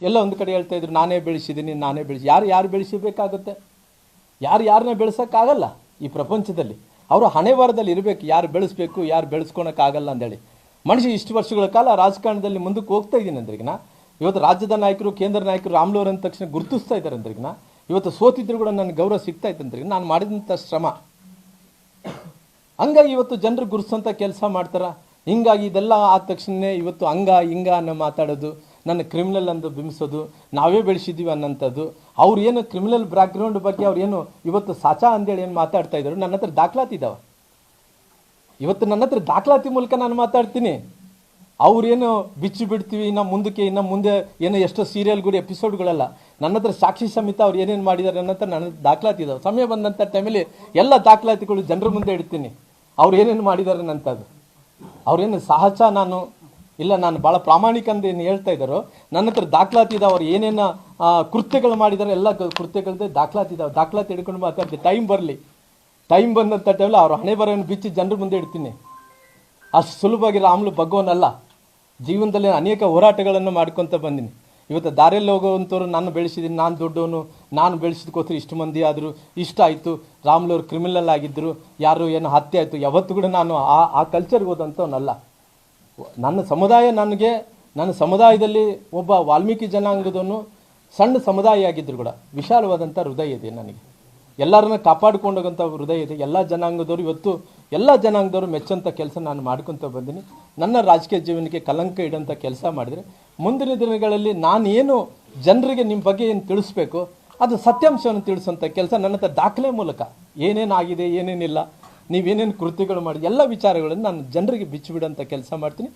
ಎಲ್ಲ ಒಂದು ಕಡೆ ಹೇಳ್ತಾ ಇದ್ರು ನಾನೇ ಬೆಳೆಸಿದ್ದೀನಿ, ನಾನೇ ಬೆಳೆಸಿ. ಯಾರು ಬೆಳೆಸಬೇಕಾಗುತ್ತೆ? ಯಾರನ್ನ ಬೆಳೆಸೋಕ್ಕಾಗಲ್ಲ ಈ ಪ್ರಪಂಚದಲ್ಲಿ. ಅವರು ಹಣೆ ಬರದಲ್ಲಿ ಇರಬೇಕು, ಯಾರು ಬೆಳೆಸಬೇಕು, ಯಾರು ಬೆಳೆಸ್ಕೊಳಕ್ಕಾಗಲ್ಲ ಅಂದೇಳಿ. ಮನುಷ್ಯ ಇಷ್ಟು ವರ್ಷಗಳ ಕಾಲ ರಾಜಕಾರಣದಲ್ಲಿ ಮುಂದಕ್ಕೆ ಹೋಗ್ತಾ ಇದ್ದೀನಿ ಅಂದ್ರಿಗಿನ ಇವತ್ತು ರಾಜ್ಯದ ನಾಯಕರು, ಕೇಂದ್ರ ನಾಯಕರು ರಾಮ್ಲೋರ್ ಅಂದ ತಕ್ಷಣ ಗುರುತಿಸ್ತಾ ಇದ್ದಾರೆ ಅಂದ್ರಿಗಿನ ಇವತ್ತು ಸೋತಿದ್ರು ಕೂಡ ನನಗೆ ಗೌರವ ಸಿಗ್ತಾ ಇತ್ತು ಅಂದ್ರಿಗೆ ನಾನು ಮಾಡಿದಂಥ ಶ್ರಮ. ಹಂಗಾಗಿ ಇವತ್ತು ಜನರು ಗುರುತಿಸೋಂಥ ಕೆಲಸ ಮಾಡ್ತಾರ. ಹಿಂಗಾಗಿ ಇದೆಲ್ಲ ಆದ ತಕ್ಷಣ ಇವತ್ತು ಹಿಂಗ ಅನ್ನೋ ಮಾತಾಡೋದು, ನನ್ನ ಕ್ರಿಮಿನಲ್ ಅಂದು ಬಿಂಬಿಸೋದು, ನಾವೇ ಬೆಳೆಸಿದ್ದೀವಿ ಅನ್ನೋಂಥದ್ದು. ಅವ್ರು ಏನು ಕ್ರಿಮಿನಲ್ ಬ್ಯಾಕ್ಗ್ರೌಂಡ್ ಬಗ್ಗೆ ಅವ್ರು ಏನು ಇವತ್ತು ಸಾಚಾ ಅಂದೇಳಿ ಏನು ಮಾತಾಡ್ತಾ ಇದ್ರು. ನನ್ನ ಹತ್ರ ದಾಖಲಾತಿ ಇದ್ದಾವೆ. ಇವತ್ತು ನನ್ನ ಹತ್ರ ದಾಖಲಾತಿ ಮೂಲಕ ನಾನು ಮಾತಾಡ್ತೀನಿ. ಅವ್ರೇನು ಬಿಚ್ಚಿ ಬಿಡ್ತೀವಿ ಇನ್ನು ಮುಂದೆ ಏನೋ ಎಷ್ಟೋ ಸೀರಿಯಲ್ಗಳು ಎಪಿಸೋಡ್ಗಳೆಲ್ಲ ನನ್ನ ಹತ್ರ ಸಾಕ್ಷಿ ಸಮೇತ ಅವ್ರು ಏನೇನು ಮಾಡಿದ್ದಾರೆ ಅನ್ನೋ ನನ್ನ ದಾಖಲಾತಿ ಇದಾವೆ. ಸಮಯ ಬಂದಂಥ ಟೈಮಲ್ಲಿ ಎಲ್ಲ ದಾಖಲಾತಿಗಳು ಜನರ ಮುಂದೆ ಇಡ್ತೀನಿ. ಅವ್ರು ಏನೇನು ಮಾಡಿದ್ದಾರೆ ಅನ್ನೋಂಥದ್ದು. ಅವ್ರೇನು ಸಹಜ ನಾನು ಭಾಳ ಪ್ರಾಮಾಣಿಕ ಅಂತ ಏನು ಹೇಳ್ತಾ ಇದ್ದಾರೋ ನನ್ನ ಹತ್ರ ದಾಖಲಾತಿ ಇದಾವೆ. ಅವ್ರು ಏನೇನು ಕೃತ್ಯಗಳು ಮಾಡಿದ್ದಾರೆ ಎಲ್ಲ ಕೃತ್ಯಗಳದ್ದೇ ದಾಖಲಾತಿ ಇದಾವೆ. ದಾಖಲಾತಿ ಹಿಡ್ಕೊಂಡು ಮಾತಾಡ್ತೀನಿ. ಟೈಮ್ ಬಂದಂಥ ಟೈಮಲ್ಲಿ ಅವ್ರ ಹಣೆ ಬರೋನ್ನು ಬಿಚ್ಚಿ ಜನರ ಮುಂದೆ ಇಡ್ತೀನಿ. ಅಷ್ಟು ಸುಲಭವಾಗಿ ರಾಮ್ಲು ಭಗವನಲ್ಲ. ಜೀವನದಲ್ಲಿ ಅನೇಕ ಹೋರಾಟಗಳನ್ನು ಮಾಡ್ಕೊತ ಬಂದೀನಿ. ಇವತ್ತು ದಾರಿಯಲ್ಲಿ ಹೋಗುವಂಥವ್ರು ನಾನು ಬೆಳೆಸಿದ್ದೀನಿ, ನಾನು ದೊಡ್ಡವನು, ನಾನು ಬೆಳೆಸಿದ್ಕೋಸ್ಕರ ಇಷ್ಟು ಮಂದಿ ಆದರು, ಇಷ್ಟ ಆಯಿತು. ರಾಮ್ಲವ್ರು ಕ್ರಿಮಿನಲ್ ಆಗಿದ್ದರು, ಯಾರು ಏನು ಹತ್ಯೆ ಆಯಿತು, ಯಾವತ್ತೂ ಕೂಡ ನಾನು ಆ ಕಲ್ಚರ್ಗೆ ಹೋದಂಥವನಲ್ಲ. ನನ್ನ ಸಮುದಾಯದಲ್ಲಿ ಒಬ್ಬ ವಾಲ್ಮೀಕಿ ಜನಾಂಗದವನು ಸಣ್ಣ ಸಮುದಾಯ ಆಗಿದ್ದರು ಕೂಡ ವಿಶಾಲವಾದಂಥ ಹೃದಯ ಇದೆ ನನಗೆ. ಎಲ್ಲರನ್ನ ಕಾಪಾಡಿಕೊಂಡೋಗಂಥ ಹೃದಯ ಇದೆ. ಎಲ್ಲ ಜನಾಂಗದವರು ಮೆಚ್ಚಂಥ ಕೆಲಸ ನಾನು ಮಾಡ್ಕೊತ ಬಂದೀನಿ. ನನ್ನ ರಾಜಕೀಯ ಜೀವನಕ್ಕೆ ಕಲಂಕ ಇಡೋಂಥ ಕೆಲಸ ಮಾಡಿದರೆ ಮುಂದಿನ ದಿನಗಳಲ್ಲಿ ನಾನೇನು ಜನರಿಗೆ ನಿಮ್ಮ ಬಗ್ಗೆ ಏನು ತಿಳಿಸ್ಬೇಕು ಅದು ಸತ್ಯಾಂಶವನ್ನು ತಿಳಿಸುವಂಥ ಕೆಲಸ ನನ್ನ ಹತ್ರ ದಾಖಲೆ ಮೂಲಕ ಏನೇನಾಗಿದೆ, ಏನೇನಿಲ್ಲ, ನೀವೇನೇನು ಕೃತ್ಯಗಳು ಮಾಡಿ ಎಲ್ಲ ವಿಚಾರಗಳನ್ನು ನಾನು ಜನರಿಗೆ ಬಿಚ್ಚಿಬಿಡೋಂಥ ಕೆಲಸ ಮಾಡ್ತೀನಿ.